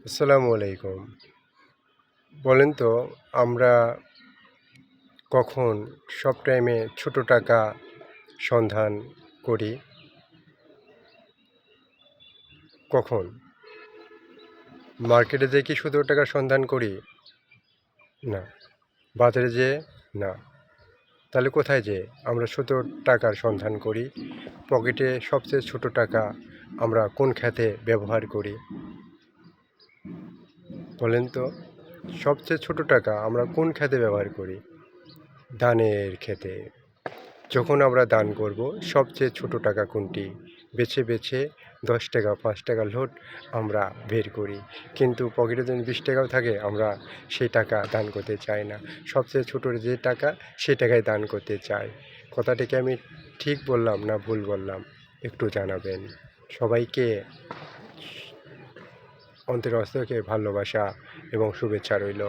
আসসালামু আলাইকুম। বলেন তো আমরা কখন সব টাইমে ছোট টাকা সন্ধান করি? কখন? মার্কেটে যেয়ে কি ছোট টাকার সন্ধান করি? না। বাজারে যেয়ে? না। তাহলে কোথায় যেয়ে আমরা ছোট টাকার সন্ধান করি? পকেটে সবচেয়ে ছোট টাকা আমরা কোন খাতে ব্যবহার করি? বলেন তো সবচেয়ে ছোট টাকা আমরা কোন খাতে ব্যবহার করি? দানের ক্ষেতে। যখন আমরা দান করব সবচেয়ে ছোট টাকা কোনটি বেছে বেছে 10 টাকা 5 টাকার নোট আমরা বের করি, কিন্তু পকেটে যদি 20 টাকাও থাকে আমরা সেই টাকা দান করতে চাই না। সবচেয়ে ছোট যে টাকা সে টাকায় দান করতে চাই। কথাটিকে আমি ঠিক বললাম না ভুল বললাম একটু জানাবেন। সবাইকে অন্তরের অস্তরকে ভালোবাসা এবং শুভেচ্ছা রইল।